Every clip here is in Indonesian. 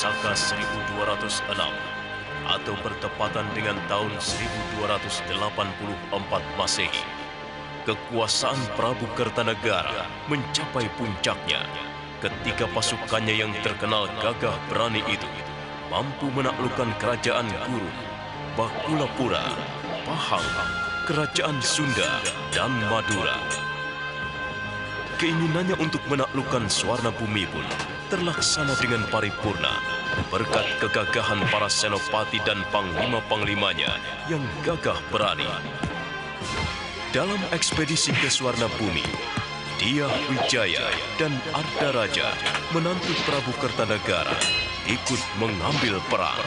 Saka 1206 atau bertepatan dengan tahun 1284 Masehi, kekuasaan Prabu Kertanegara mencapai puncaknya ketika pasukannya yang terkenal gagah berani itu mampu menaklukkan kerajaan Guru, Bakulapura, Pahang, kerajaan Sunda, dan Madura. Keinginannya untuk menaklukkan Swarna Bumi pun terlaksana dengan paripurna berkat kegagahan para senopati dan panglima-panglimanya yang gagah berani. Dalam ekspedisi ke Swarna Bumi, Dyah Wijaya dan Ardaraja, menantu Prabu Kertanegara, ikut mengambil perang.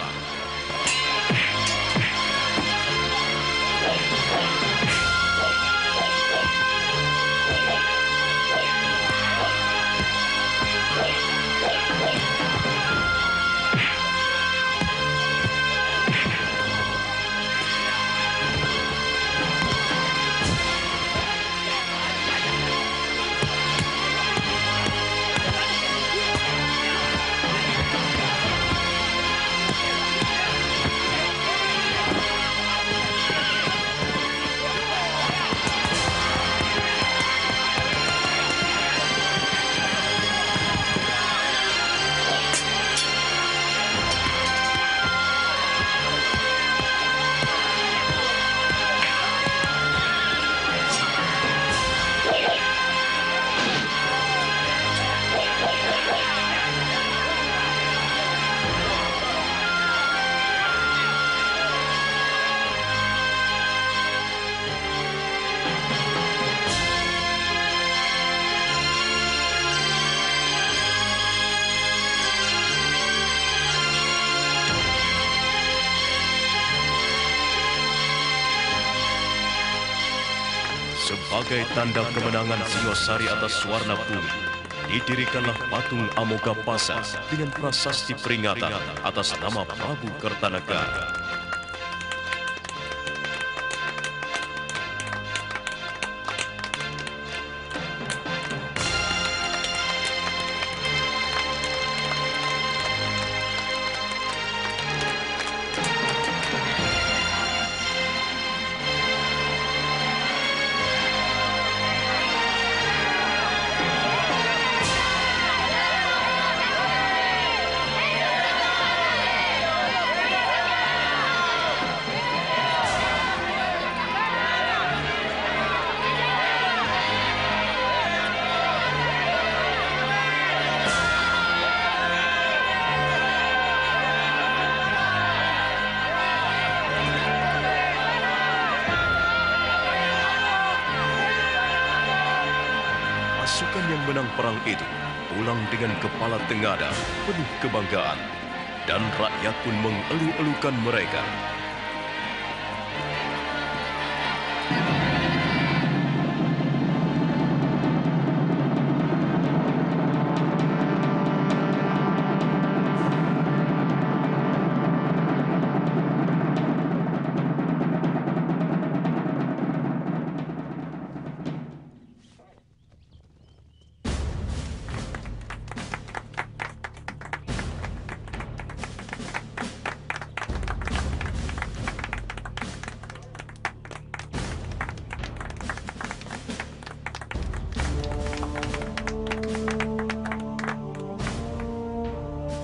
Sebagai tanda kemenangan Singosari atas Swarna Bumi, didirikanlah patung Amogapasa dengan prasasti peringatan atas nama Prabu Kertanegara. Pasukan yang menang perang itu pulang dengan kepala tengada penuh kebanggaan, dan rakyat pun mengeluh-elukan mereka.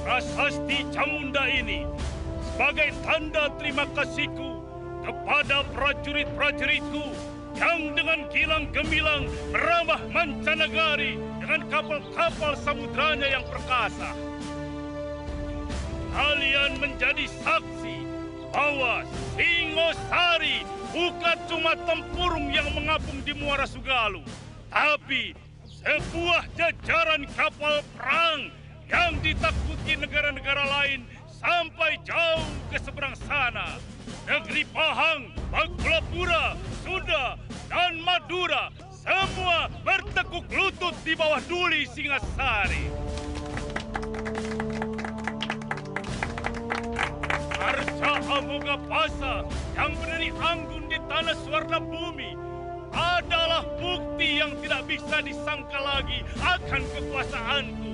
Prasasti Camunda ini sebagai tanda terima kasihku kepada prajurit-prajuritku yang dengan gilang gemilang meramah mancanegari dengan kapal-kapal samudranya yang perkasa. Kalian menjadi saksi bahwa Singosari bukan cuma tempurung yang mengapung di Muara Sugalu, tapi sebuah jajaran kapal perang yang ditakuti negara-negara lain sampai jauh ke seberang sana. Negeri Pahang, Bakulapura, Sunda, dan Madura semua bertekuk lutut di bawah duli Singasari. Arca Amogapasa yang berdiri anggun di tanah Swarna Bumi adalah bukti yang tidak bisa disangka lagi akan kekuasaanku.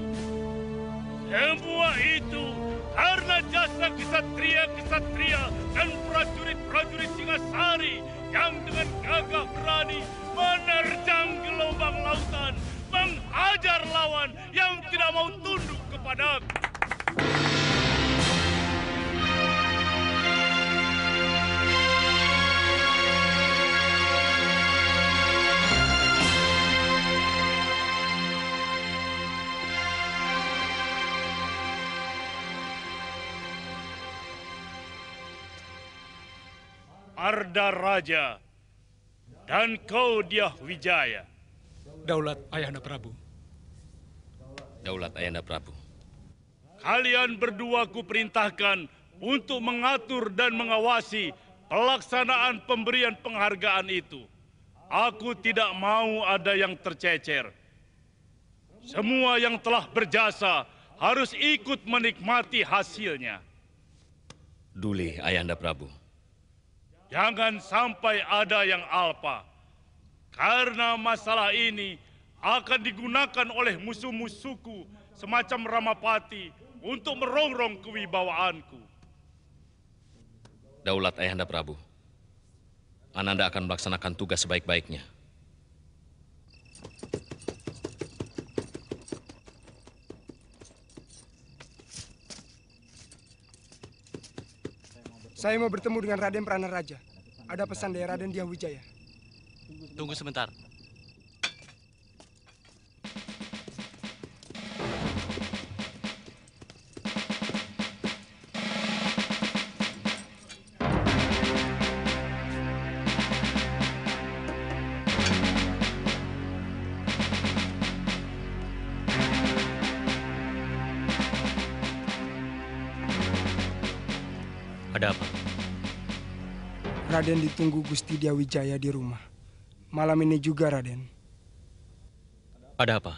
Semua itu Karena jasa kesatria-kesatria dan prajurit-prajurit Singasari yang dengan gagah berani menerjang gelombang lautan, menghajar lawan yang tidak mau tunduk kepadaku. Arda Raja, dan kau Dyah Wijaya. Daulat Ayahanda Prabu. Daulat Ayahanda Prabu. Kalian berdua kuperintahkan untuk mengatur dan mengawasi pelaksanaan pemberian penghargaan itu. Aku tidak mau ada yang tercecer. Semua yang telah berjasa harus ikut menikmati hasilnya. Duli Ayahanda Prabu. Jangan sampai ada yang alpa. Karena masalah ini akan digunakan oleh musuh-musuhku semacam Ramapati untuk merongrong kewibawaanku. Daulat Ayahanda Prabu. Ananda akan melaksanakan tugas sebaik-baiknya. Saya mau bertemu dengan Raden Pranaraja. Ada pesan dari Raden Dyah Wijaya. Tunggu sebentar. Ada apa? Raden ditunggu Gusti Dyah Wijaya di rumah. Malam ini juga, Raden. Ada apa?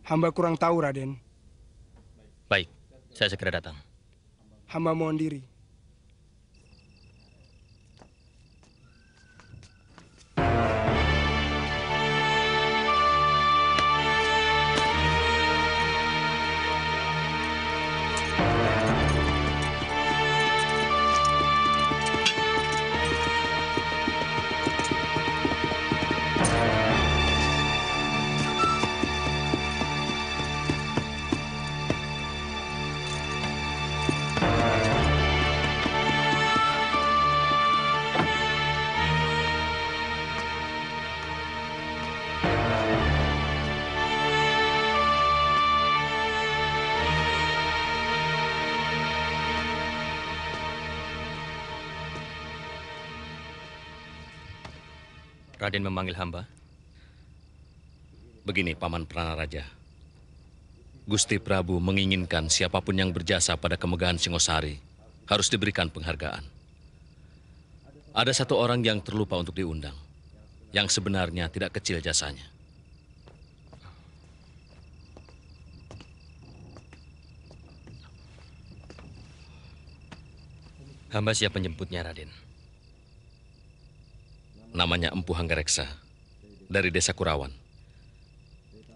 Hamba kurang tahu, Raden. Baik, saya segera datang. Hamba mohon diri. Raden memanggil hamba. Begini, Paman Pranaraja. Gusti Prabu menginginkan siapapun yang berjasa pada kemegahan Singosari harus diberikan penghargaan. Ada satu orang yang terlupa untuk diundang, yang sebenarnya tidak kecil jasanya. Hamba siap menjemputnya, Raden. Namanya Empu Hanggareksa, dari desa Kurawan.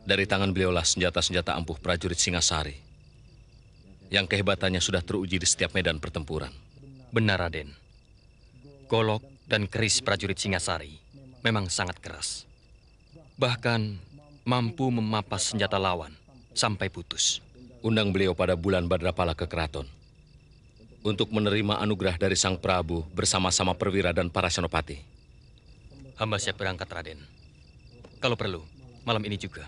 Dari tangan beliaulah senjata-senjata ampuh prajurit Singasari, yang kehebatannya sudah teruji di setiap medan pertempuran. Benar, Raden. Golok dan keris prajurit Singasari memang sangat keras. Bahkan mampu memapas senjata lawan sampai putus. Undang beliau pada bulan Badrapala ke keraton, untuk menerima anugerah dari Sang Prabu bersama-sama perwira dan para senopati. Hamba siap berangkat, Raden. Kalau perlu, malam ini juga.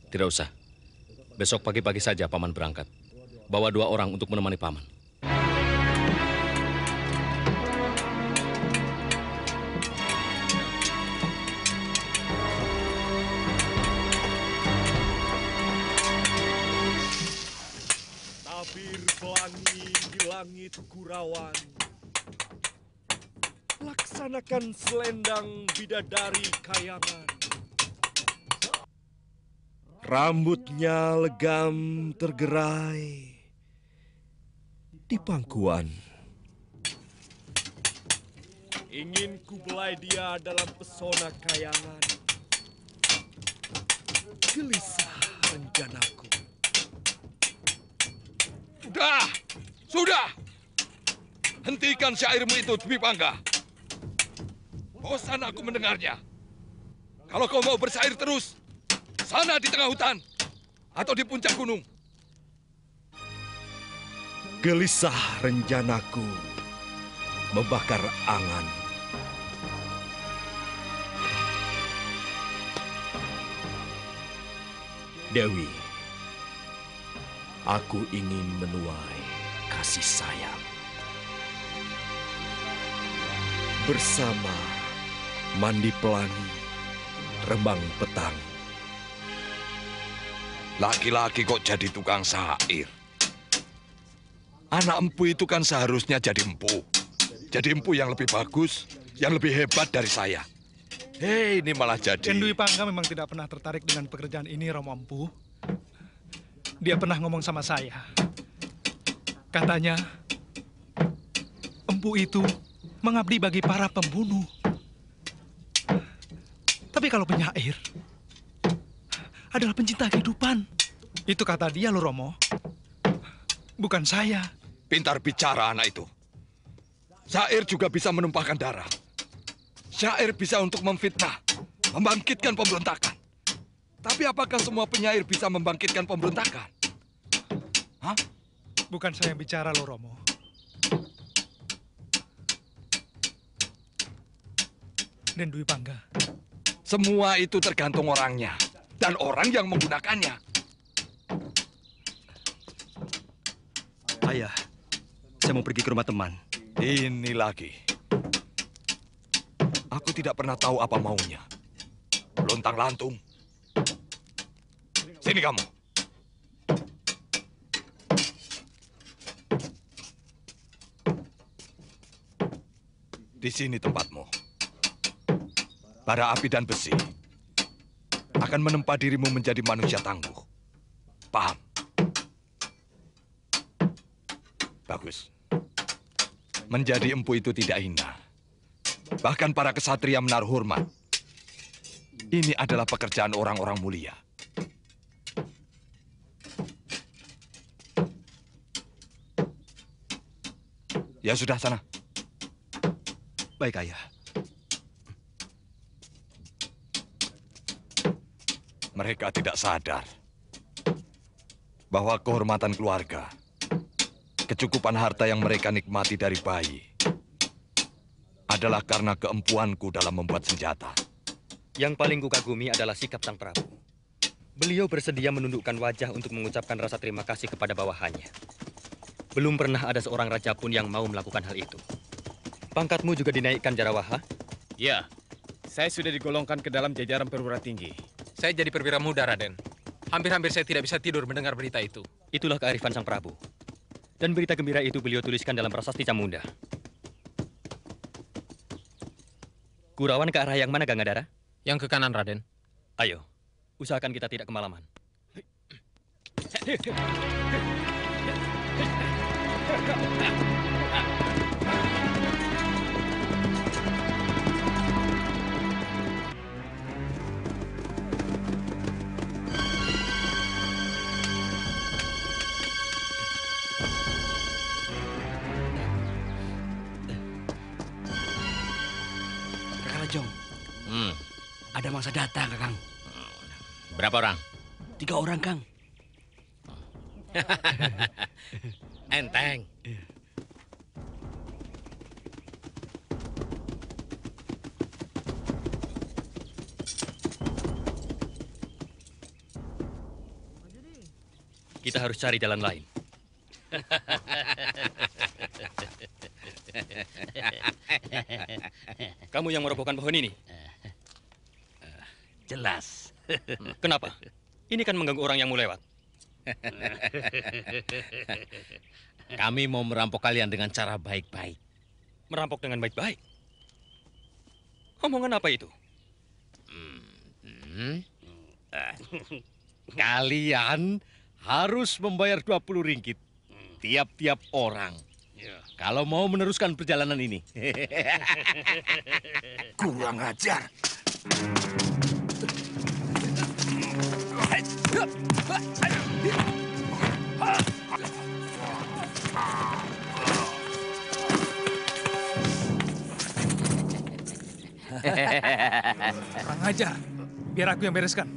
Tidak usah. Besok pagi-pagi saja Paman berangkat. Bawa 2 orang untuk menemani Paman. Tabir pelangi di langit Kurawan. Laksanakan selendang bidadari kayangan. Rambutnya legam tergerai di pangkuan. Ingin kubelai dia dalam pesona kayangan. Gelisah rencanaku. Sudah! Hentikan syairmu itu, Dwi Pangga. Bosan aku mendengarnya. Kalau kau mau bersyair terus, sana di tengah hutan atau di puncak gunung. Gelisah rencanaku membakar angan. Dewi, aku ingin menuai kasih sayang. Bersama mandi pelangi, rembang petang. Laki-laki kok jadi tukang syair? Anak empu itu kan seharusnya jadi empu. Jadi empu yang lebih bagus, yang lebih hebat dari saya. Hei, ini malah jadi... Dwi Pangga memang tidak pernah tertarik dengan pekerjaan ini, Romo Empu. Dia pernah ngomong sama saya. Katanya, empu itu mengabdi bagi para pembunuh. Tapi kalau penyair adalah pencinta kehidupan. Itu kata dia loh, Romo. Bukan saya. Pintar bicara anak itu. Syair juga bisa menumpahkan darah. Syair bisa untuk memfitnah, membangkitkan pemberontakan. Tapi apakah semua penyair bisa membangkitkan pemberontakan? Hah? Bukan saya yang bicara loh, Romo. Dan Dwi Pangga. Semua itu tergantung orangnya dan orang yang menggunakannya. Ayah, saya mau pergi ke rumah teman. Ini lagi. Aku tidak pernah tahu apa maunya. Lontang-lantung. Sini kamu. Di sini tempatmu. Bara api dan besi akan menempa dirimu menjadi manusia tangguh. Paham? Bagus. Menjadi empu itu tidak hina. Bahkan para kesatria menaruh hormat. Ini adalah pekerjaan orang-orang mulia. Ya sudah, sana. Baik, Ayah. Mereka tidak sadar bahwa kehormatan keluarga, kecukupan harta yang mereka nikmati dari bayi, adalah karena keempuanku dalam membuat senjata. Yang paling kukagumi adalah sikap Sang Prabu. Beliau bersedia menundukkan wajah untuk mengucapkan rasa terima kasih kepada bawahannya. Belum pernah ada seorang raja pun yang mau melakukan hal itu. Pangkatmu juga dinaikkan, Jarawaha? Ya, saya sudah digolongkan ke dalam jajaran perwira tinggi. Saya jadi perwira muda, Raden. Hampir-hampir saya tidak bisa tidur mendengar berita itu. Itulah kearifan Sang Prabu. Dan berita gembira itu beliau tuliskan dalam prasasti Camunda. Kurawan ke arah yang mana, Gangadara? Yang ke kanan, Raden. Ayo, usahakan kita tidak kemalaman. Jong, ada mangsa datang, Kakang. Berapa orang? 3 orang, Kang. Enteng. Kita harus cari jalan lain. Kamu yang merobohkan pohon ini? Jelas. Kenapa? Ini kan mengganggu orang yang mau lewat. Kami mau merampok kalian dengan cara baik-baik. Merampok dengan baik-baik? Omongan apa itu? Kalian harus membayar 20 ringgit tiap-tiap orang. Kalau mau meneruskan perjalanan ini. Kurang ajar. ajar. Biar aku yang bereskan.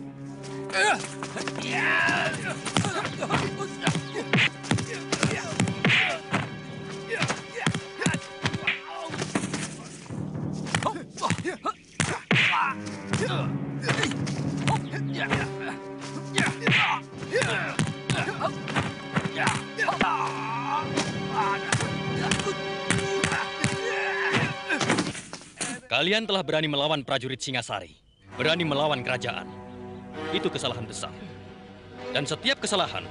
Kalian telah berani melawan prajurit Singasari, berani melawan kerajaan. Itu kesalahan besar. Dan setiap kesalahan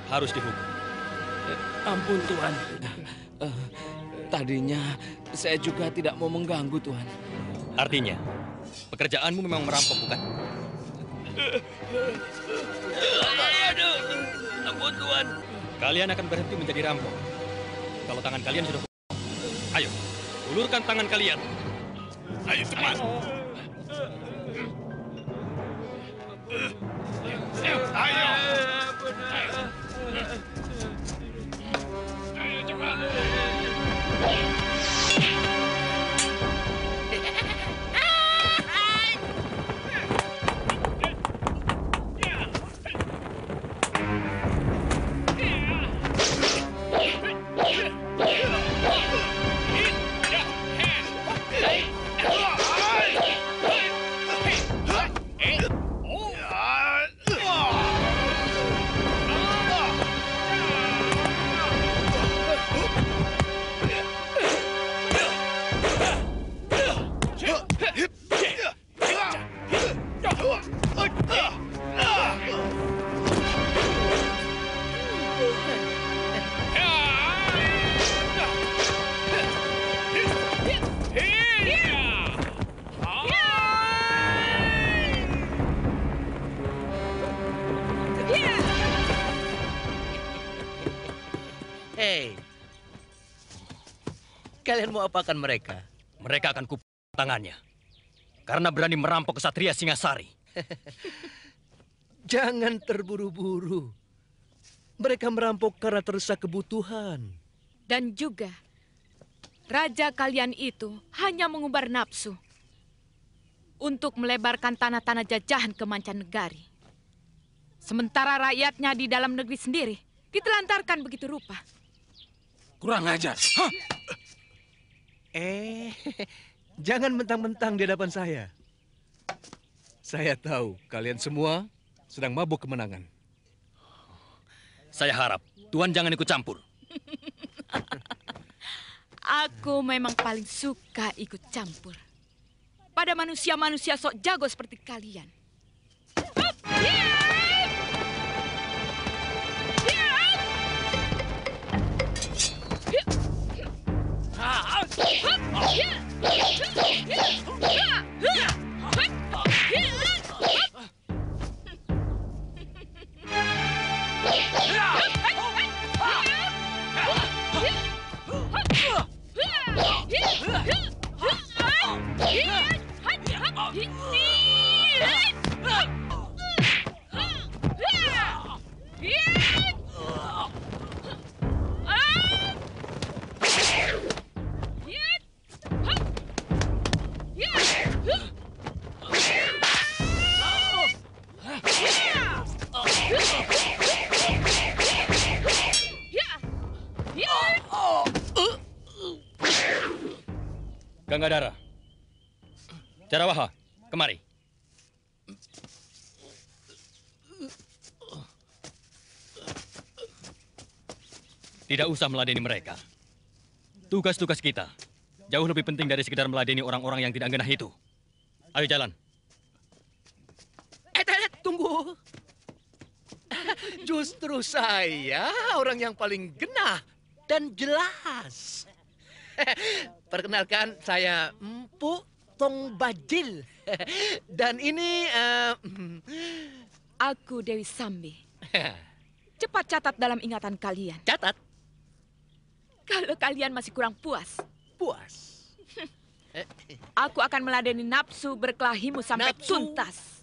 harus dihukum. Ampun, Tuan. Tadinya saya juga tidak mau mengganggu, Tuan. Artinya, pekerjaanmu memang merampok, bukan? Aduh, ampun, Tuan. Kalian akan berhenti menjadi rampok kalau tangan kalian sudah kosong. Ayo, ulurkan tangan kalian. Ayo cepat. Ayo. Ayo cepat. Hei, kalian mau apakan mereka? Mereka akan kupotong tangannya karena berani merampok kesatria Singasari. Jangan terburu-buru. Mereka merampok karena terdesak kebutuhan. Dan juga, raja kalian itu hanya mengumbar nafsu untuk melebarkan tanah-tanah jajahan ke mancanegari. Sementara rakyatnya di dalam negeri sendiri ditelantarkan begitu rupa. Kurang ajar. Hah? Jangan mentang-mentang di hadapan saya. Saya tahu kalian semua sedang mabuk kemenangan. Saya harap Tuan jangan ikut campur. Aku memang paling suka ikut campur pada manusia-manusia sok jago seperti kalian. Gangadhara, Jarawaha, kemari. Tidak usah meladeni mereka. Tugas-tugas kita jauh lebih penting dari sekedar meladeni orang-orang yang tidak genah itu. Ayo jalan. Tunggu. Justru saya orang yang paling genah dan jelas. Perkenalkan, saya Empu Tong Bajil. Dan ini... Aku Dewi Sambi. Cepat catat dalam ingatan kalian. Catat? Kalau kalian masih kurang puas. Puas? Aku akan meladeni nafsu berkelahimu sampai tuntas.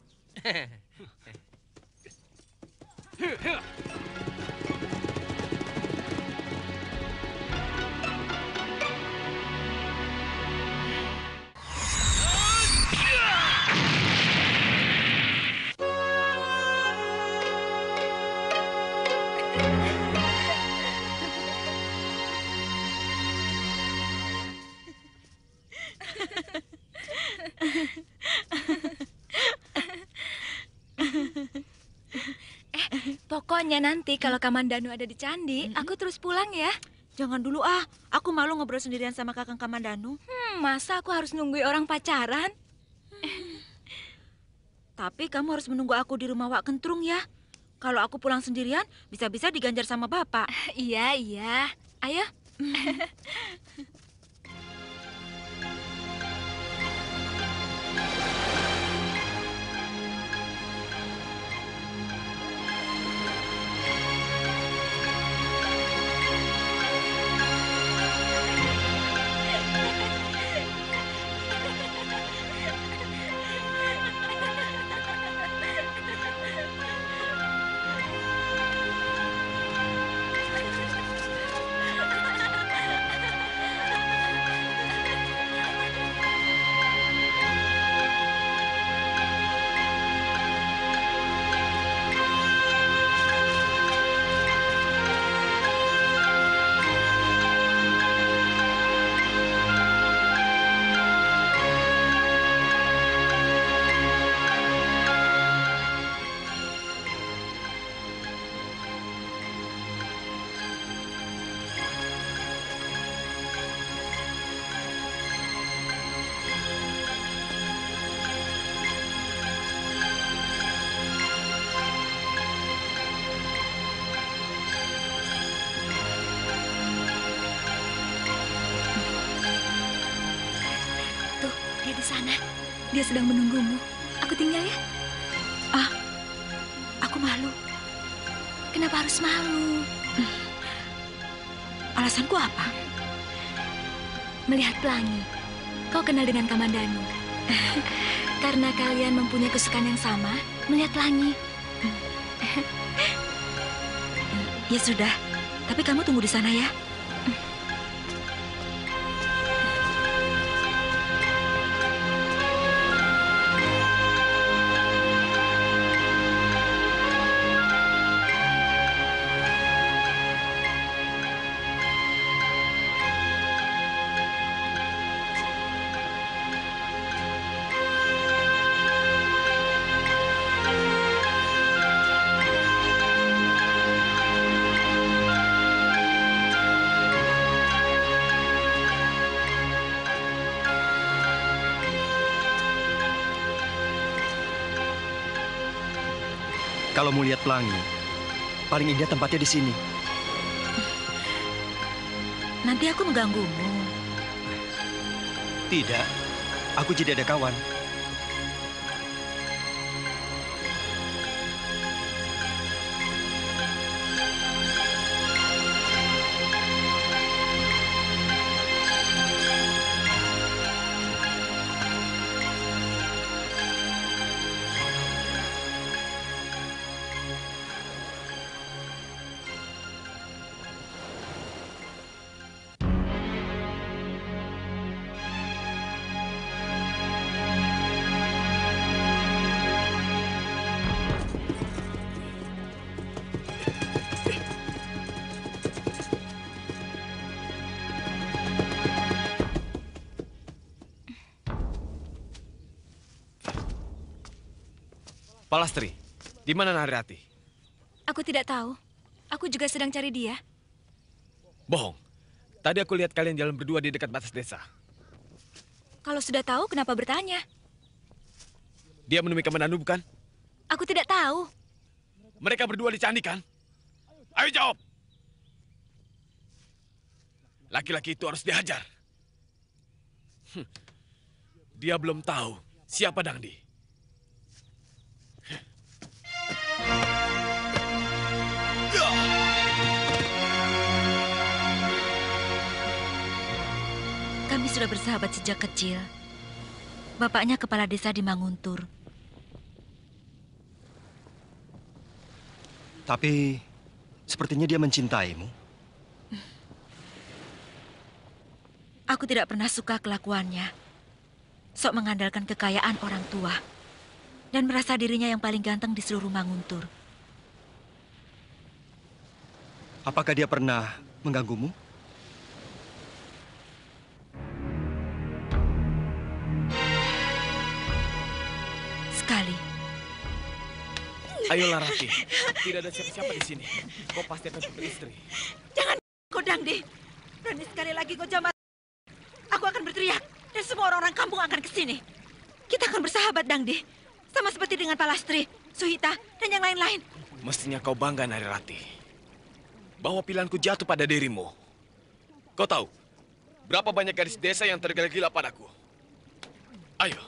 Pokoknya nanti kalau Kamandanu ada di candi, aku terus pulang ya. Jangan dulu ah, aku malu ngobrol sendirian sama Kakang Kamandanu. Masa aku harus nungguin orang pacaran? Tapi kamu harus menunggu aku di rumah Wak Kentrung ya. Kalau aku pulang sendirian, bisa-bisa diganjar sama bapak. Iya, iya. Ayo. Sana, dia sedang menunggumu. Aku tinggal ya. Ah, aku malu. Kenapa harus malu? Alasanku apa? Melihat pelangi. Kau kenal dengan Kamandanu. Karena kalian mempunyai kesukaan yang sama, melihat pelangi. Ya sudah, tapi kamu tunggu di sana ya. Kalau mau lihat pelangi, paling indah tempatnya di sini. Nanti aku mengganggumu. Tidak, aku jadi ada kawan. Palastri, di mana Narirati? Aku tidak tahu. Aku juga sedang cari dia. Bohong. Tadi aku lihat kalian jalan berdua di dekat batas desa. Kalau sudah tahu, kenapa bertanya? Dia menemui Kamandanu, bukan? Aku tidak tahu. Mereka berdua di candi, kan? Ayo jawab. Laki-laki itu harus dihajar. Dia belum tahu siapa Dangdi. Kami sudah bersahabat sejak kecil. Bapaknya kepala desa di Manguntur. Tapi sepertinya dia mencintaimu. Aku tidak pernah suka kelakuannya. Sok mengandalkan kekayaan orang tua. Dan merasa dirinya yang paling ganteng di seluruh Manguntur. Apakah dia pernah mengganggumu? Sekali. Ayolah Rati, tidak ada siapa-siapa di sini. Kau pasti akan beristri. Jangan, Kodangdi. Berani sekali lagi kau jambat. Aku akan berteriak dan semua orang-orang kampung akan ke sini. Kita akan bersahabat, Dangdi. Sama seperti dengan Palastri, Suhita, dan yang lain-lain. Mestinya kau bangga, Nari Rati. Bahwa pilihanku jatuh pada dirimu. Kau tahu, berapa banyak gadis desa yang tergila-gila padaku. Ayo.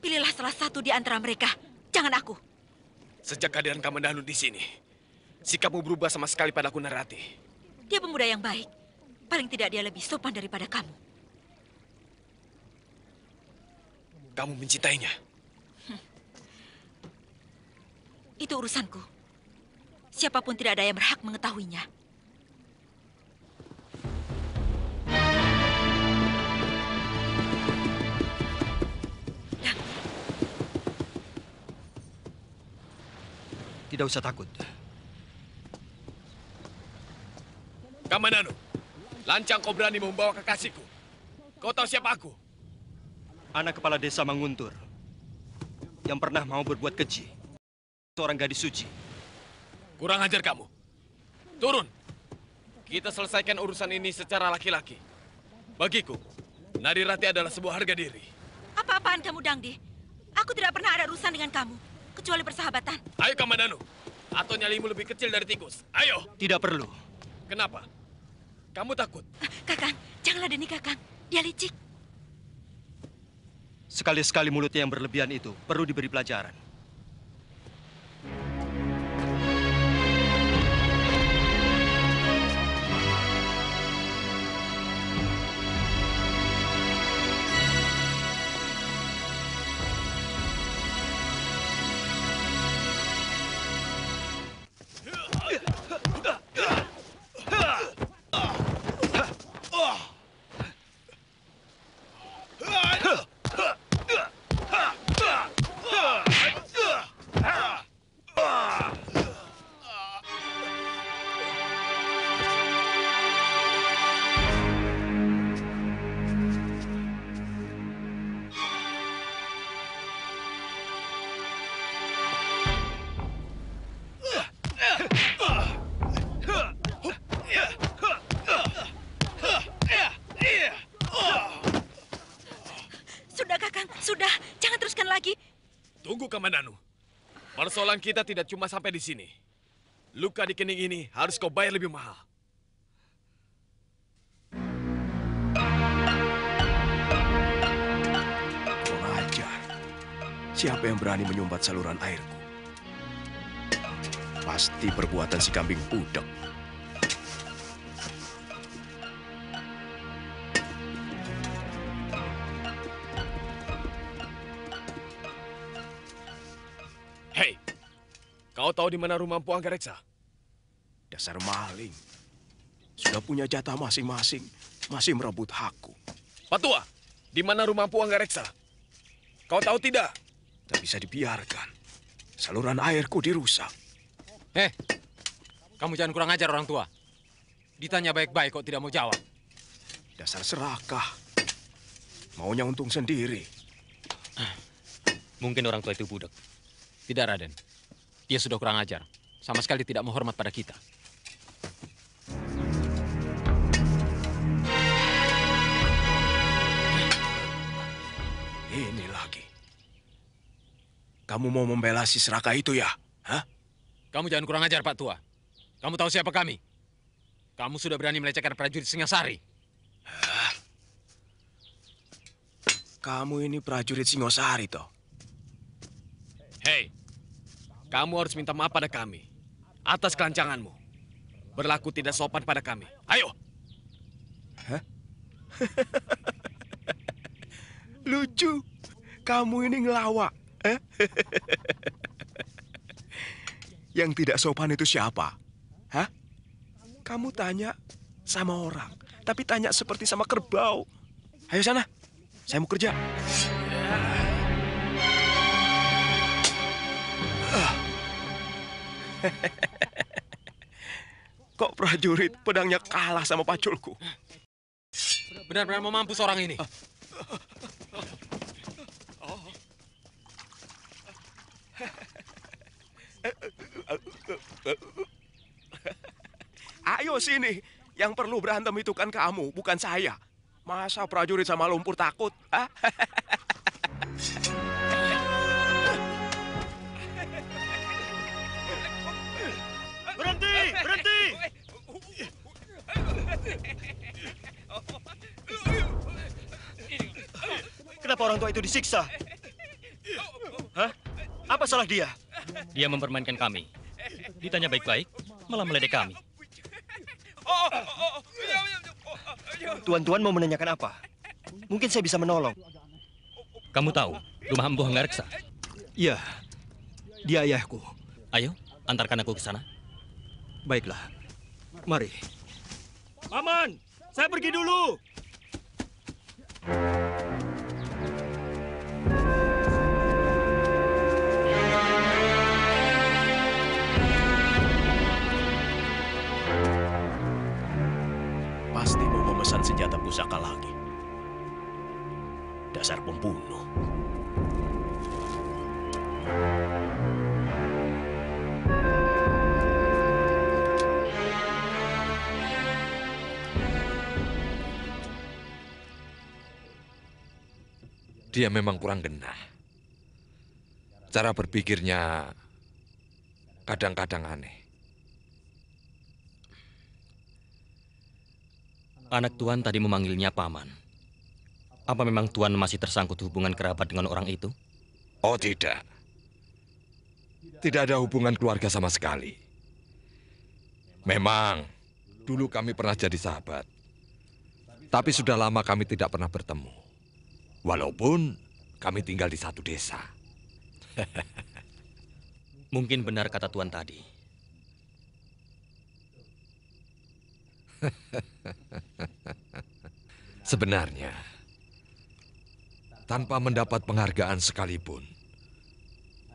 Pilihlah salah satu di antara mereka. Jangan aku. Sejak kehadiran Kamandanu di sini, sikapmu berubah sama sekali padaku, Narati. Dia pemuda yang baik. Paling tidak dia lebih sopan daripada kamu. Kamu mencintainya? Itu urusanku. Siapapun tidak ada yang berhak mengetahuinya. Tidak usah takut. Kamandanu, lancang kau berani membawa kekasihku. Kau tahu siapa aku? Anak kepala desa Manguntur yang pernah mau berbuat keji. Seorang gadis suci. Kurang ajar kamu. Turun. Kita selesaikan urusan ini secara laki-laki. Bagiku, Nari Rati adalah sebuah harga diri. Apa-apaan kamu, Dangdi? Aku tidak pernah ada urusan dengan kamu, kecuali persahabatan. Ayo, Kamandanu. Atau nyalimu lebih kecil dari tikus. Ayo. Tidak perlu. Kenapa? Kamu takut? Kakang, janganlah Deni Kakang. Dia licik. Sekali-sekali mulutnya yang berlebihan itu perlu diberi pelajaran. Kamandanu, persoalan kita tidak cuma sampai di sini. Luka di kening ini harus kau bayar lebih mahal. Kurang ajar. Siapa yang berani menyumbat saluran airku? Pasti perbuatan si kambing budak. Kau tahu di mana rumah Empu Anggareksa? Dasar maling. Sudah punya jatah masing-masing, masih merebut hakku. Patua, di mana rumah Empu Anggareksa? Kau tahu tidak? Tak bisa dibiarkan. Saluran airku dirusak. Kamu jangan kurang ajar orang tua. Ditanya baik-baik kok tidak mau jawab. Dasar serakah. Maunya untung sendiri. Mungkin orang tua itu budak. Tidak, Raden. Dia sudah kurang ajar. Sama sekali tidak menghormat pada kita. Ini lagi. Kamu mau membela si serakah itu ya? Hah? Kamu jangan kurang ajar, Pak Tua. Kamu tahu siapa kami? Kamu sudah berani melecehkan prajurit Singasari. Kamu ini prajurit Singosari, toh? Hei, kamu harus minta maaf pada kami atas kelancanganmu. Berlaku tidak sopan pada kami. Ayo. Hah? Lucu. Kamu ini ngelawak. Yang tidak sopan itu siapa? Hah? Kamu tanya sama orang, tapi tanya seperti sama kerbau. Ayo sana, saya mau kerja. Kok prajurit pedangnya kalah sama paculku? Benar-benar mau mampus orang ini. Ayo sini. Yang perlu berantem itu kan kamu, bukan saya. Masa prajurit sama lumpur takut? Hah? Berhenti! Berhenti! Kenapa orang tua itu disiksa? Hah? Apa salah dia? Dia mempermainkan kami. Ditanya baik-baik, malah meledek kami. Tuan-tuan mau menanyakan apa? Mungkin saya bisa menolong. Kamu tahu rumah Empu Hanggareksa? Iya, dia ayahku. Ayo, antarkan aku ke sana. Baiklah, mari. Paman, saya pergi dulu. Pasti mau memesan senjata pusaka lagi. Dasar pembunuh. Dia memang kurang genah. Cara berpikirnya kadang-kadang aneh. Anak Tuan tadi memanggilnya paman. Apa memang Tuan masih tersangkut hubungan kerabat dengan orang itu? Oh tidak. Tidak ada hubungan keluarga sama sekali. Memang, dulu kami pernah jadi sahabat. Tapi sudah lama kami tidak pernah bertemu. Walaupun kami tinggal di satu desa. Mungkin benar kata Tuan tadi. Sebenarnya, tanpa mendapat penghargaan sekalipun,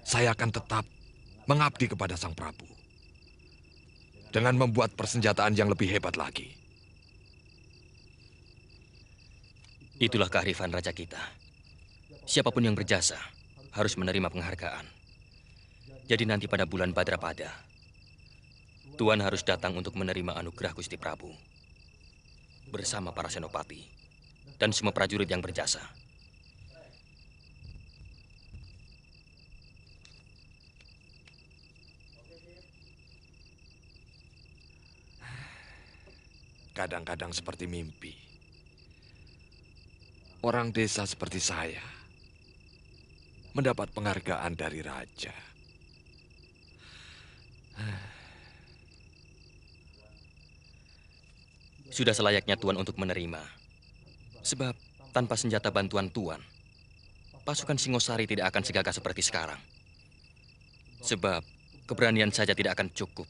saya akan tetap mengabdi kepada Sang Prabu. Dengan membuat persenjataan yang lebih hebat lagi. Itulah kearifan raja kita. Siapapun yang berjasa harus menerima penghargaan. Jadi nanti pada bulan Badrapada, Tuan harus datang untuk menerima anugerah Gusti Prabu. Bersama para senopati dan semua prajurit yang berjasa. Kadang-kadang seperti mimpi. Orang desa seperti saya mendapat penghargaan dari raja. Sudah selayaknya Tuan untuk menerima. Sebab tanpa senjata bantuan Tuan, pasukan Singosari tidak akan segagah seperti sekarang. Sebab keberanian saja tidak akan cukup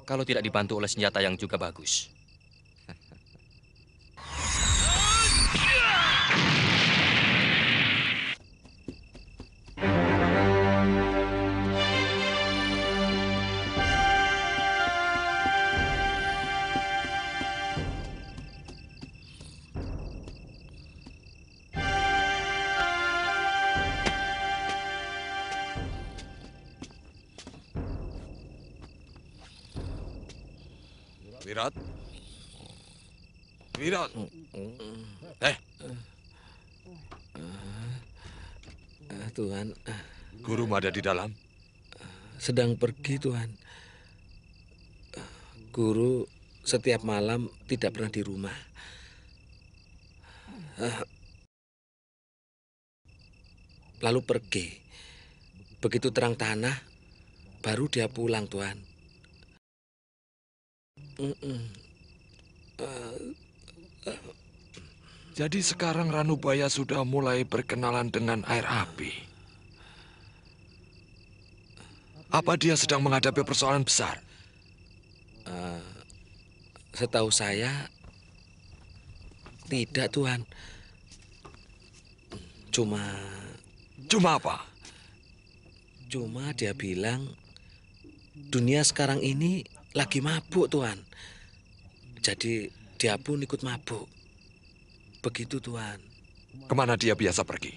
kalau tidak dibantu oleh senjata yang juga bagus. Wirat? Wirat? Tuhan. Guru ada di dalam? Sedang pergi, Tuhan. Guru setiap malam tidak pernah di rumah. Lalu pergi. Begitu terang tanah, baru dia pulang, Tuhan. Jadi sekarang Ranubaya sudah mulai berkenalan dengan air api. Apa dia sedang menghadapi persoalan besar? Setahu saya, tidak, Tuhan. Cuma apa? Cuma dia bilang, dunia sekarang ini lagi mabuk, Tuhan. Jadi dia pun ikut mabuk. Begitu, Tuhan. Kemana dia biasa pergi?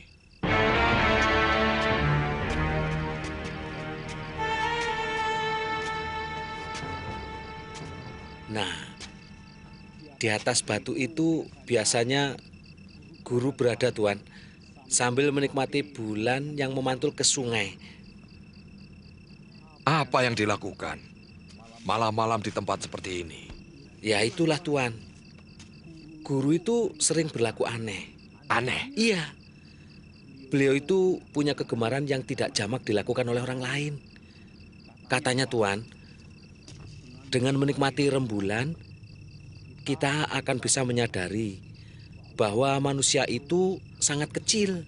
Nah, di atas batu itu biasanya guru berada, Tuan, sambil menikmati bulan yang memantul ke sungai. Apa yang dilakukan malam-malam di tempat seperti ini? Ya itulah, Tuan. Guru itu sering berlaku aneh. Aneh? Iya. Beliau itu punya kegemaran yang tidak jamak dilakukan oleh orang lain. Katanya, Tuan, dengan menikmati rembulan, kita akan bisa menyadari bahwa manusia itu sangat kecil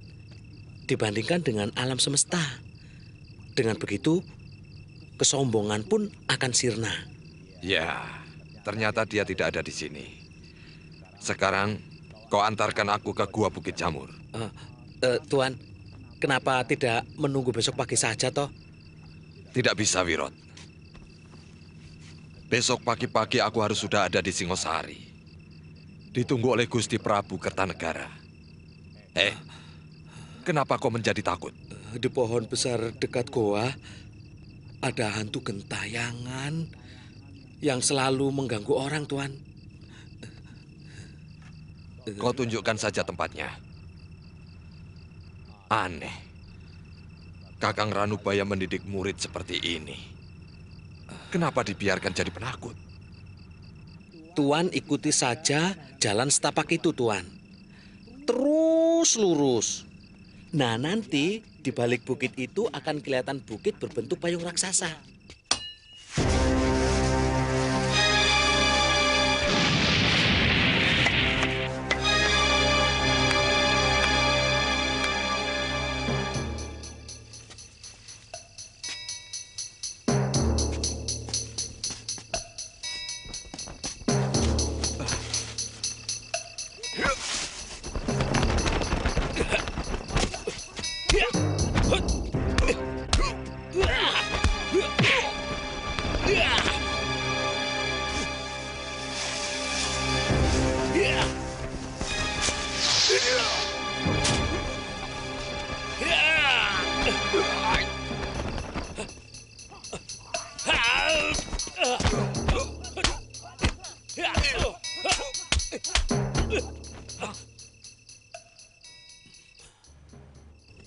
dibandingkan dengan alam semesta. Dengan begitu, kesombongan pun akan sirna. Ya, ternyata dia tidak ada di sini. Sekarang kau antarkan aku ke Gua Bukit Jamur. Tuan, kenapa tidak menunggu besok pagi saja, toh? Tidak bisa, Wirot. Besok pagi-pagi aku harus sudah ada di Singosari. Ditunggu oleh Gusti Prabu Kertanegara. Kenapa kau menjadi takut? Di pohon besar dekat goa ada hantu gentayangan yang selalu mengganggu orang, Tuan. Kau tunjukkan saja tempatnya. Aneh. Kakang Ranubaya mendidik murid seperti ini. Kenapa dibiarkan jadi penakut? Tuan ikuti saja jalan setapak itu, Tuan. Terus lurus. Nah, nanti di balik bukit itu akan kelihatan bukit berbentuk payung raksasa.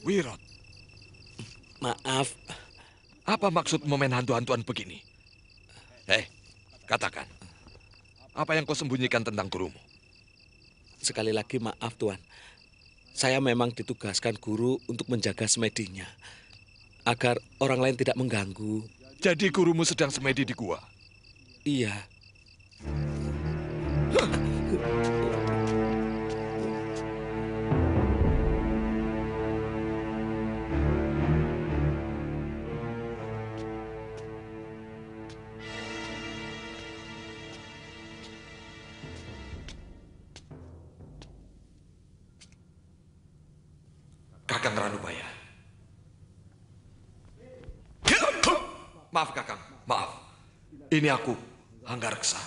Wirot. Maaf. Apa maksud main hantu-hantuan begini? Katakan. Apa yang kau sembunyikan tentang gurumu? Sekali lagi maaf, Tuan. Saya memang ditugaskan guru untuk menjaga semedinya, agar orang lain tidak mengganggu. Jadi gurumu sedang semedi di gua? Iya. Kakang Ranubaya. Maaf, Kakang. Maaf. Ini aku, Hanggareksa.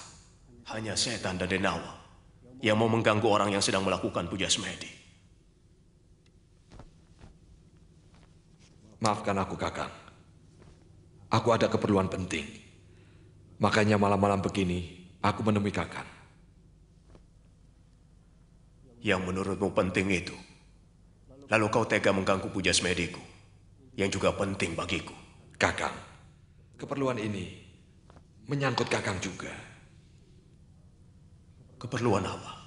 Hanya setan dan Denawa yang mau mengganggu orang yang sedang melakukan puja semedi. Maafkan aku, Kakang. Aku ada keperluan penting. Makanya malam-malam begini, aku menemui Kakang. Yang menurutmu penting itu, lalu kau tega mengganggu puja semediku, yang juga penting bagiku. Kakang, keperluan ini menyangkut Kakang juga. Keperluan apa?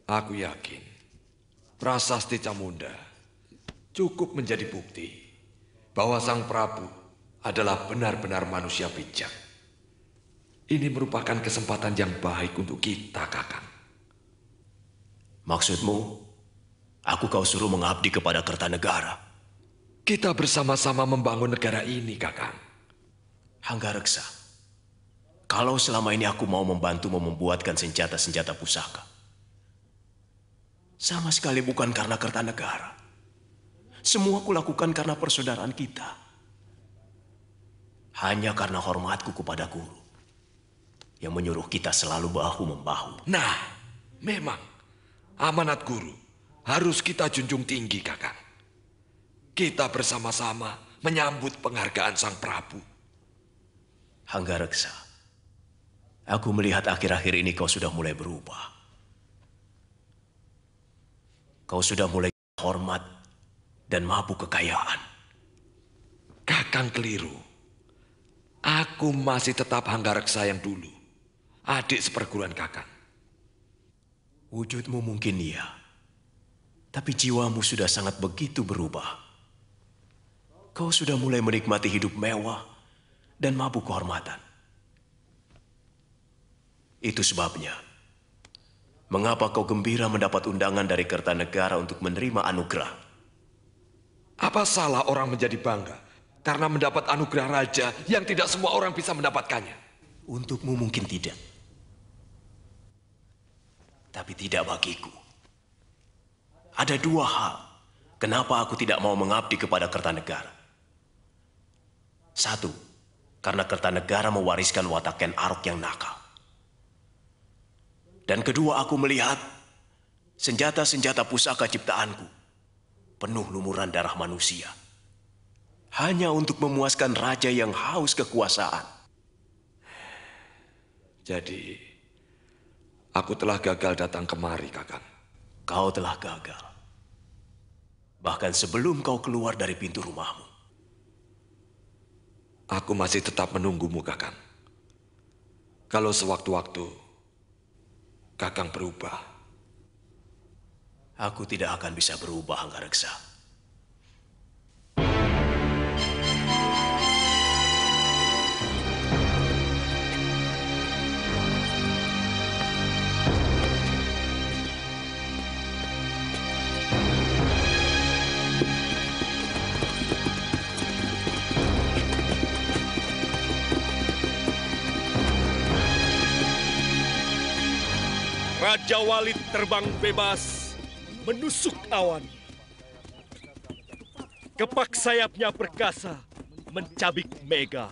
Aku yakin prasasti Camunda cukup menjadi bukti bahwa Sang Prabu adalah benar-benar manusia bijak. Ini merupakan kesempatan yang baik untuk kita, Kakang. Maksudmu, aku kau suruh mengabdi kepada Kertanegara? Kita bersama-sama membangun negara ini, Kakang. Hanggareksa, kalau selama ini aku mau membantumu membuatkan senjata-senjata pusaka, Sama sekali bukan karena Kertanegara. Semua kulakukan karena persaudaraan kita. Hanya karena hormatku kepada guru yang menyuruh kita selalu bahu-membahu. Nah, memang amanat guru harus kita junjung tinggi, Kakang. Kita bersama-sama menyambut penghargaan Sang Prabu. Hanggareksa, aku melihat akhir-akhir ini kau sudah mulai berubah. Kau sudah mulai hormat dan mabuk kekayaan. Kakang keliru. Aku masih tetap Hanggareksa yang dulu. Adik seperguruan Kakang. Wujudmu mungkin iya. Tapi jiwamu sudah sangat begitu berubah. Kau sudah mulai menikmati hidup mewah dan mabuk kehormatan. Itu sebabnya mengapa kau gembira mendapat undangan dari Kertanegara untuk menerima anugerah? Apa salah orang menjadi bangga karena mendapat anugerah raja yang tidak semua orang bisa mendapatkannya? Untukmu mungkin tidak. Tapi tidak bagiku. Ada dua hal kenapa aku tidak mau mengabdi kepada Kertanegara. Satu, karena Kertanegara mewariskan watak Ken Arok yang nakal. Dan kedua, aku melihat senjata-senjata pusaka ciptaanku penuh lumuran darah manusia. Hanya untuk memuaskan raja yang haus kekuasaan. Jadi, aku telah gagal datang kemari, Kakang. Kau telah gagal. Bahkan sebelum kau keluar dari pintu rumahmu. Aku masih tetap menunggumu, Kakang. Kalau sewaktu-waktu Kakang berubah. Aku tidak akan bisa berubah, Hanggareksa. Raja Walid terbang bebas menusuk awan. Kepak sayapnya perkasa mencabik mega.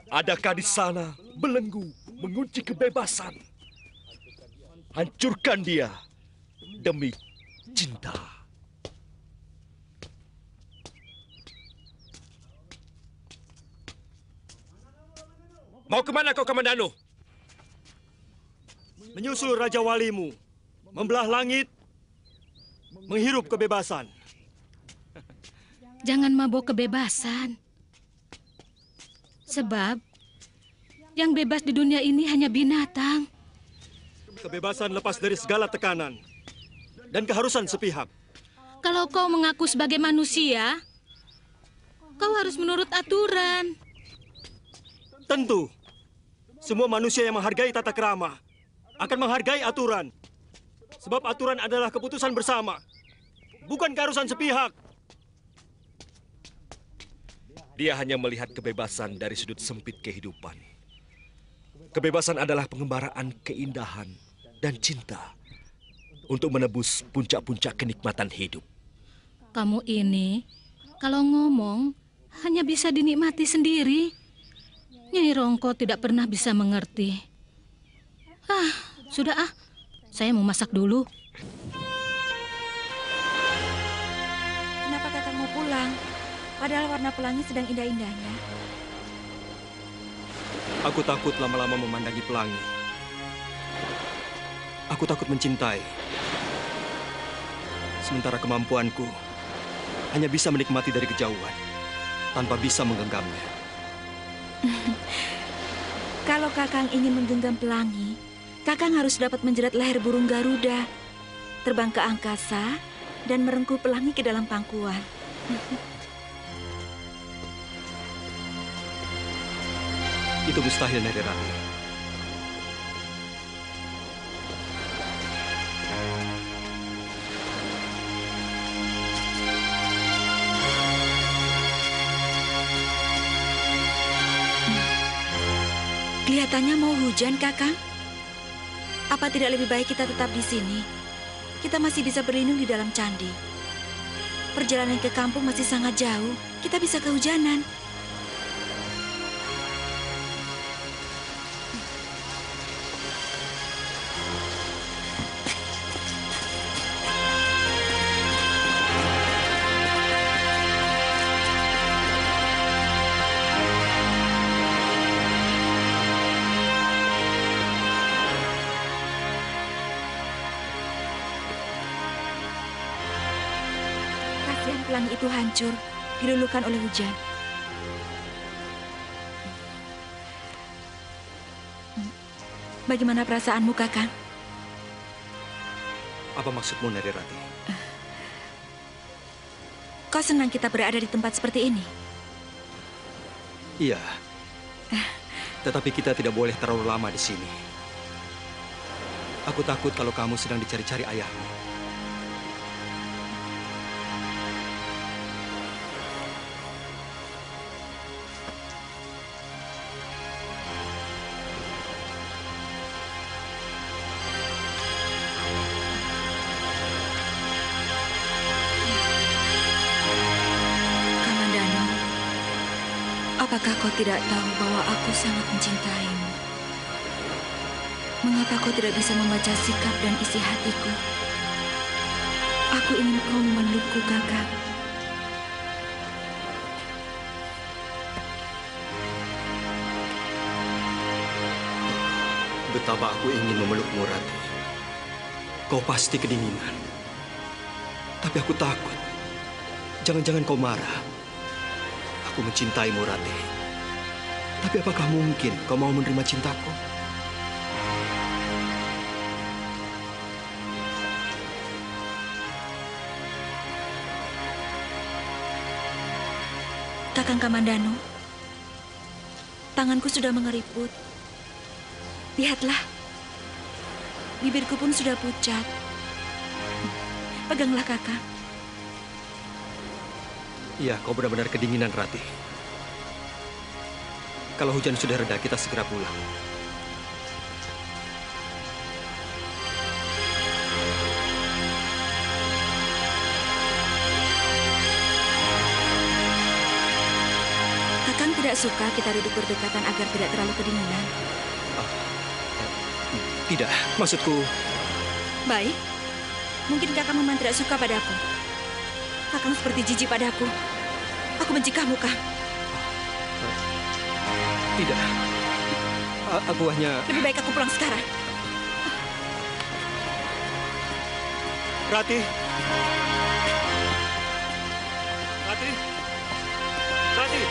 Adakah di sana belenggu mengunci kebebasan? Hancurkan dia demi cinta. Mau kemana kau, Kamandanu? Menyusul Raja Walimu, membelah langit, menghirup kebebasan. Jangan mabuk kebebasan. Sebab yang bebas di dunia ini hanya binatang. Kebebasan lepas dari segala tekanan dan keharusan sepihak. Kalau kau mengaku sebagai manusia, kau harus menurut aturan. Tentu, semua manusia yang menghargai tata krama akan menghargai aturan. Sebab aturan adalah keputusan bersama, bukan keharusan sepihak. Dia hanya melihat kebebasan dari sudut sempit kehidupan. Kebebasan adalah pengembaraan keindahan dan cinta untuk menebus puncak-puncak kenikmatan hidup. Kamu ini, kalau ngomong, hanya bisa dinikmati sendiri. Nyai Rongko tidak pernah bisa mengerti. Sudah saya mau masak dulu. Kenapa Kakang mau pulang? Padahal warna pelangi sedang indah-indahnya. Aku takut lama-lama memandangi pelangi. Aku takut mencintai. Sementara kemampuanku hanya bisa menikmati dari kejauhan, tanpa bisa menggenggamnya. Kalau Kakang ingin menggenggam pelangi, Kakang harus dapat menjerat leher burung Garuda, terbang ke angkasa, dan merengkuh pelangi ke dalam pangkuan. Itu mustahil, Nari Rati. Kelihatannya mau hujan, Kakang. Apa tidak lebih baik kita tetap di sini? Kita masih bisa berlindung di dalam candi. Perjalanan ke kampung masih sangat jauh. Kita bisa kehujanan. Pelangi itu hancur, diluluhkan oleh hujan. Bagaimana perasaanmu, Kakang? Apa maksudmu, Narirati? Kau senang kita berada di tempat seperti ini? Iya. Tetapi kita tidak boleh terlalu lama di sini. Aku takut kalau kamu sedang dicari-cari ayahmu. Apakah kau tidak tahu bahwa aku sangat mencintaimu? Mengapa kau tidak bisa membaca sikap dan isi hatiku? Aku ingin kau memelukku, Kakak. Betapa aku ingin memelukmu, Rati. Kau pasti kedinginan. Tapi aku takut. Jangan-jangan kau marah. Aku mencintaimu, Rati. Tapi apakah mungkin kau mau menerima cintaku? Kakang Kamandanu, tanganku sudah mengeriput. Lihatlah, bibirku pun sudah pucat. Peganglah, Kakang. Iya, kau benar-benar kedinginan, Rati. Kalau hujan sudah reda, kita segera pulang. Kakang tidak suka kita duduk berdekatan agar tidak terlalu kedinginan. Tidak, maksudku... Baik. Mungkin Kakang memang tidak suka padaku. Kakang seperti jijik padaku. Aku benci kamu, Kang. Tidak. Aku hanya... Lebih baik aku pulang sekarang. Rati. Rati. Rati.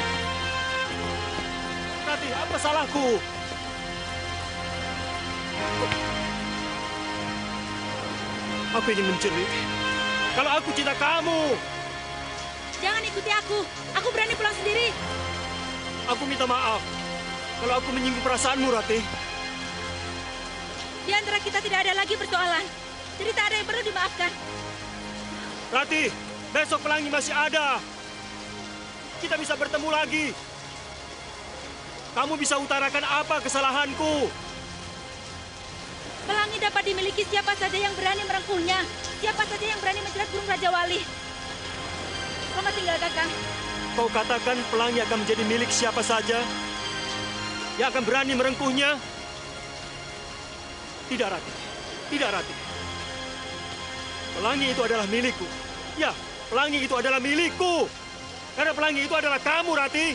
Rati, apa salahku? Aku ingin menjerit. Kalau aku cinta kamu. Jangan ikuti aku. Aku berani pulang sendiri. Aku minta maaf kalau aku menyinggung perasaanmu, Rati. Di antara kita tidak ada lagi persoalan. Jadi tak ada yang perlu dimaafkan. Rati, besok pelangi masih ada. Kita bisa bertemu lagi. Kamu bisa utarakan apa kesalahanku. Pelangi dapat dimiliki siapa saja yang berani merengkuhnya. Siapa saja yang berani menjerat burung Raja Wali. Selamat tinggal, Kakang. Kau katakan pelangi akan menjadi milik siapa saja yang akan berani merengkuhnya? Tidak, Rati. Tidak, Rati. Pelangi itu adalah milikku. Ya, pelangi itu adalah milikku. Karena pelangi itu adalah kamu, Rati.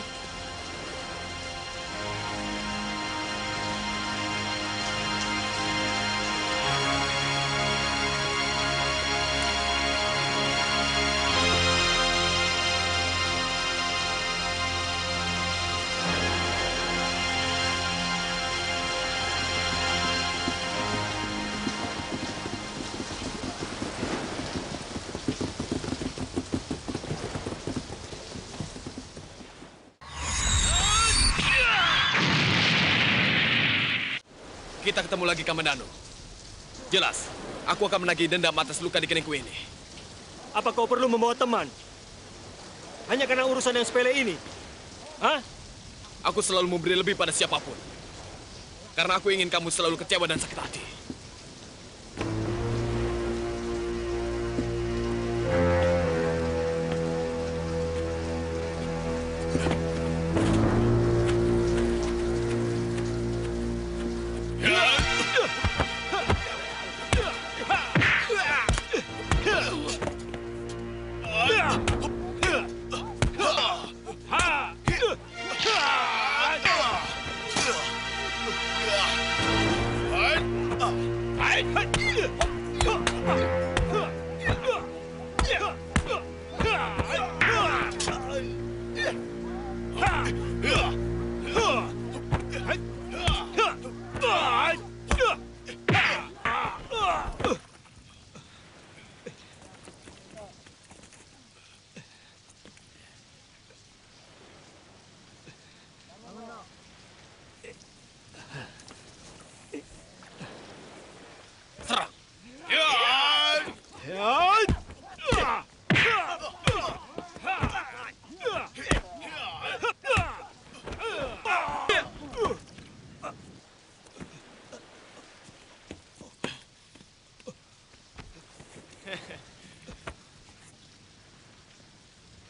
Kita ketemu lagi, Kamandanu. Jelas, aku akan menagih dendam atas luka di keningku ini. Apa kau perlu membawa teman? Hanya karena urusan yang sepele ini? Hah? Aku selalu memberi lebih pada siapapun. Karena aku ingin kamu selalu kecewa dan sakit hati.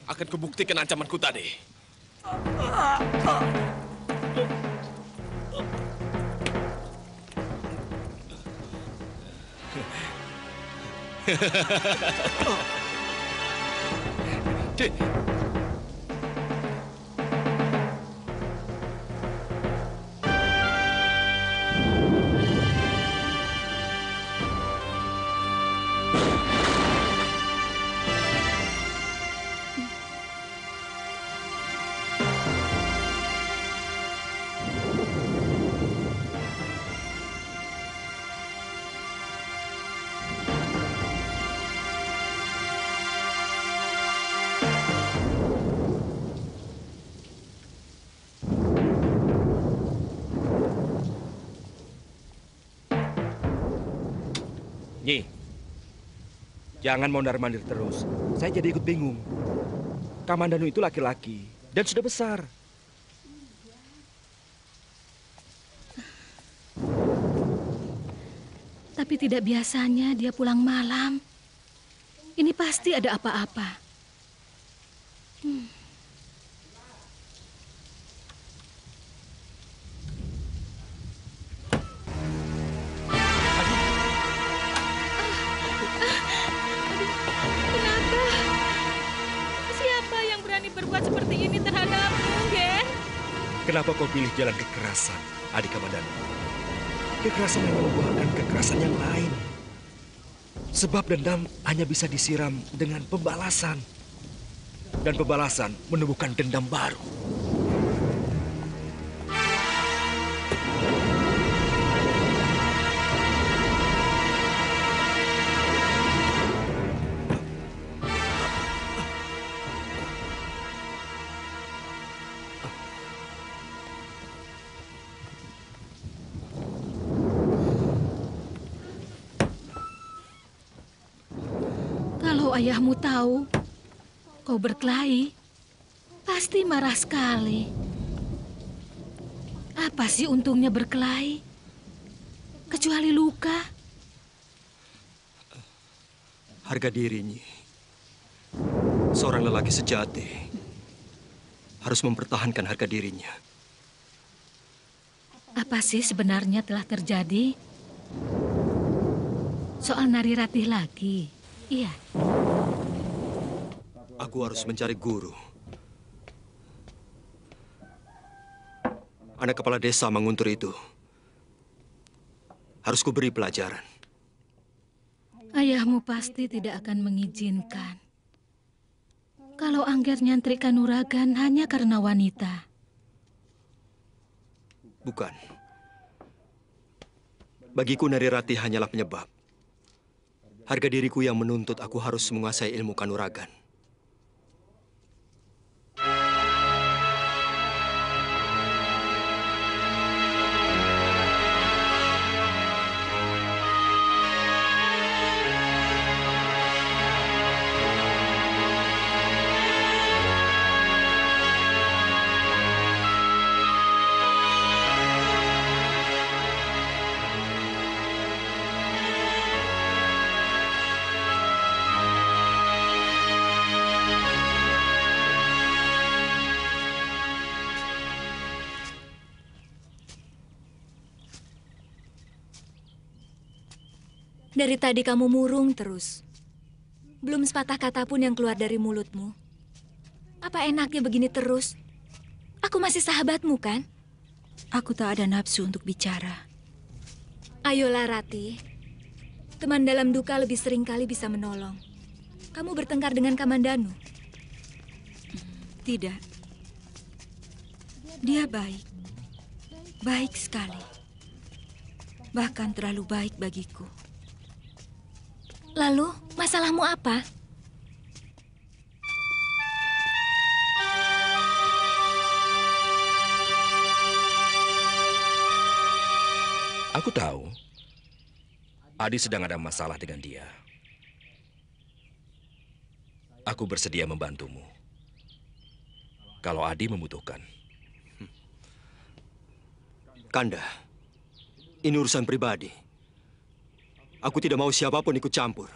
Akan kubuktikan ancamanku tadi. Nyi, jangan mondar-mandir terus. Saya jadi ikut bingung. Kamandanu itu laki-laki dan sudah besar. Tapi tidak biasanya dia pulang malam. Ini pasti ada apa-apa. Berbuat seperti ini terhadapmu, Gen? Kenapa kau pilih jalan kekerasan, adik Kamandanu? Kekerasan yang membuahkan kekerasan yang lain. Sebab dendam hanya bisa disiram dengan pembalasan. Dan pembalasan menumbuhkan dendam baru. Kalau ayahmu tahu kau berkelahi, pasti marah sekali. Apa sih untungnya berkelahi? Kecuali luka. Harga dirinya. Seorang lelaki sejati harus mempertahankan harga dirinya. Apa sih sebenarnya telah terjadi? Soal Nari Ratih lagi. Iya. Aku harus mencari guru. Anak kepala desa Manguntur itu harus kuberi pelajaran. Ayahmu pasti tidak akan mengizinkan. Kalau Angger nyantri Kanuragan hanya karena wanita. Bukan. Bagiku Nari Ratih hanyalah penyebab. Harga diriku yang menuntut aku harus menguasai ilmu Kanuragan. Dari tadi kamu murung terus. Belum sepatah kata pun yang keluar dari mulutmu. Apa enaknya begini terus? Aku masih sahabatmu, kan? Aku tak ada nafsu untuk bicara. Ayolah, Ratih. Teman dalam duka lebih sering kali bisa menolong. Kamu bertengkar dengan Kamandanu? Tidak. Dia baik. Baik sekali. Bahkan terlalu baik bagiku. Lalu, masalahmu apa? Aku tahu Adi sedang ada masalah dengan dia. Aku bersedia membantumu kalau Adi membutuhkan. Kanda, ini urusan pribadi. Aku tidak mau siapapun ikut campur.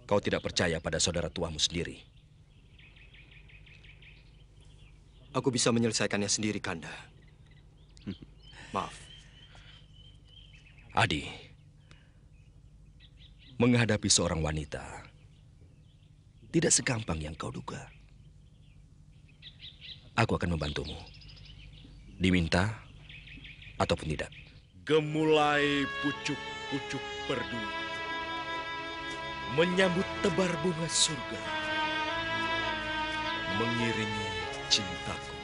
Kau tidak percaya pada saudara tuamu sendiri. Aku bisa menyelesaikannya sendiri, Kanda. Maaf. Adi, menghadapi seorang wanita tidak segampang yang kau duga. Aku akan membantumu. Diminta ataupun tidak. Gemulai pucuk-pucuk perdu menyambut tebar bunga surga, mengiringi cintaku.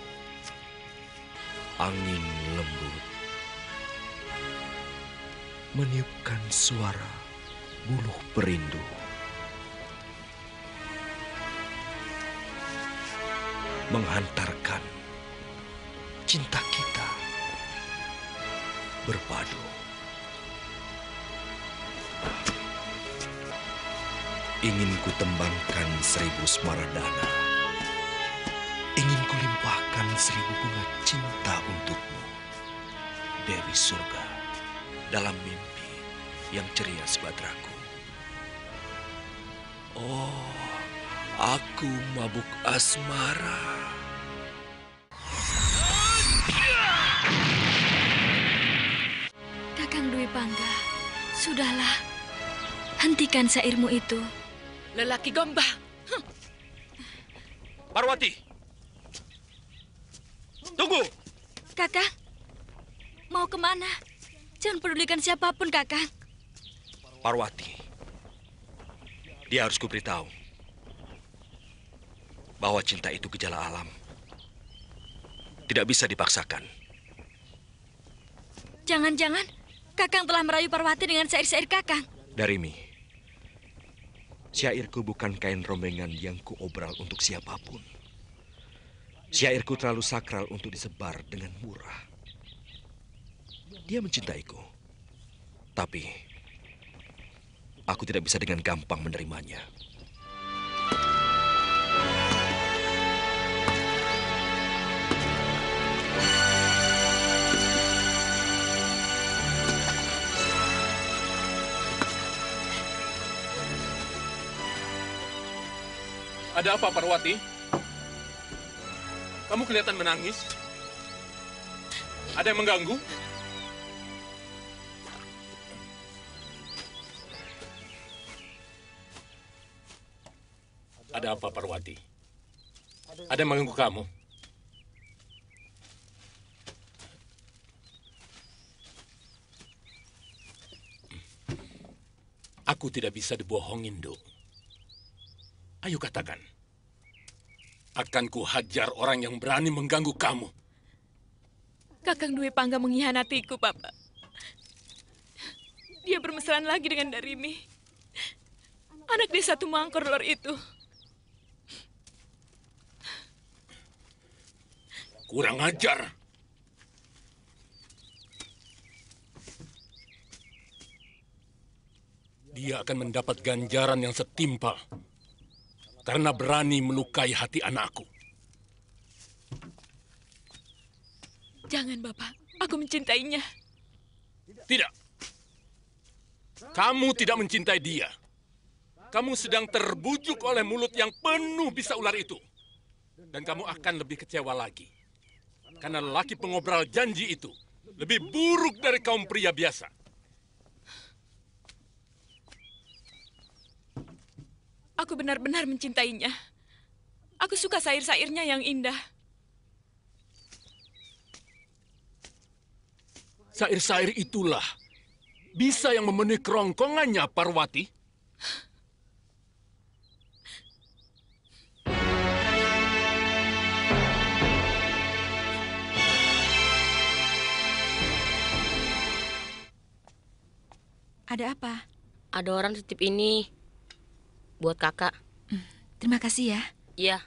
Angin lembut meniupkan suara buluh perindu. Menghantarkan cinta kita berpadu. Ingin ku tembangkan 1000 smaradana. Ingin ku limpahkan 1000 bunga cinta untukmu, Dewi Surga, dalam mimpi yang ceria sebadraku. Oh, aku mabuk asmara. Kakang Dwi Pangga, sudahlah. Hentikan syairmu itu. Lelaki gombal. Parwati! Tunggu! Kakang, mau kemana? Jangan pedulikan siapapun, Kakang. Parwati, dia harus kuberitahu bahwa cinta itu gejala alam. Tidak bisa dipaksakan. Jangan-jangan Kakang telah merayu Parwati dengan syair-syair Kakang. Darimi, syairku bukan kain rombengan yang kuobral untuk siapapun. Syairku terlalu sakral untuk disebar dengan murah. Dia mencintaiku, tapi aku tidak bisa dengan gampang menerimanya. Ada apa, Parwati? Kamu kelihatan menangis. Ada yang mengganggu? Ada apa, Parwati? Ada yang mengganggu kamu? Aku tidak bisa dibohongin, Dok. Ayo katakan. Akan kuhajar orang yang berani mengganggu kamu. Kakang Dwi Pangga mengkhianatiku, Papa. Dia bermesraan lagi dengan Darimi. Anak desa Tumangkor Lor itu. Kurang ajar. Dia akan mendapat ganjaran yang setimpal. Karena berani melukai hati anakku. Jangan, Bapak. Aku mencintainya. Tidak. Kamu tidak mencintai dia. Kamu sedang terbujuk oleh mulut yang penuh bisa ular itu. Dan kamu akan lebih kecewa lagi. Karena lelaki pengobrol janji itu lebih buruk dari kaum pria biasa. Aku benar-benar mencintainya. Aku suka syair-syairnya yang indah. Syair-syair itulah bisa yang memenuhi kerongkongannya, Parwati. Ada apa? Ada orang titip ini buat kakak. Terima kasih ya. Iya.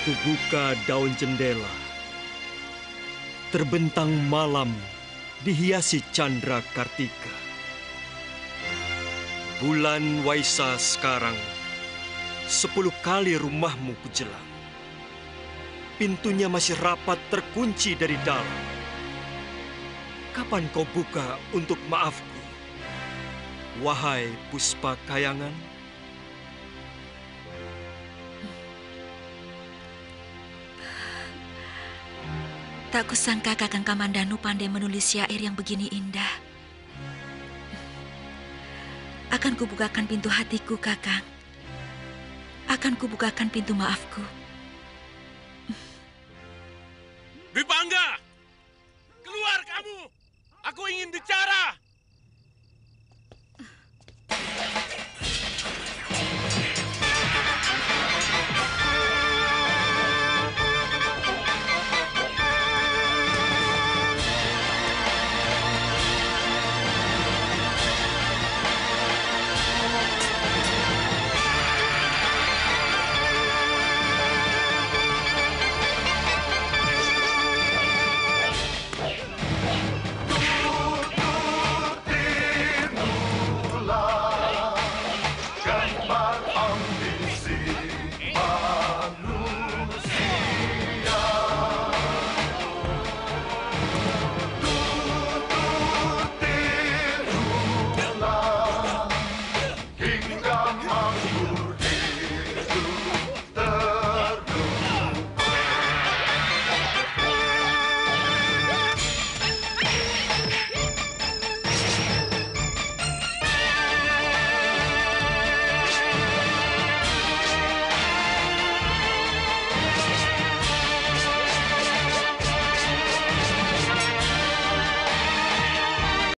Kubuka daun jendela. Terbentang malam dihiasi candra kartika. Bulan Waisa sekarang 10 kali rumahmu kujelang. Pintunya masih rapat terkunci dari dalam. Kapan kau buka untuk maafku? Wahai Puspa Kayangan. Tak kusangka Kakang Kamandanu pandai menulis syair yang begini indah. Akan kubukakan pintu hatiku, Kakang. Akan kubukakan pintu maafku.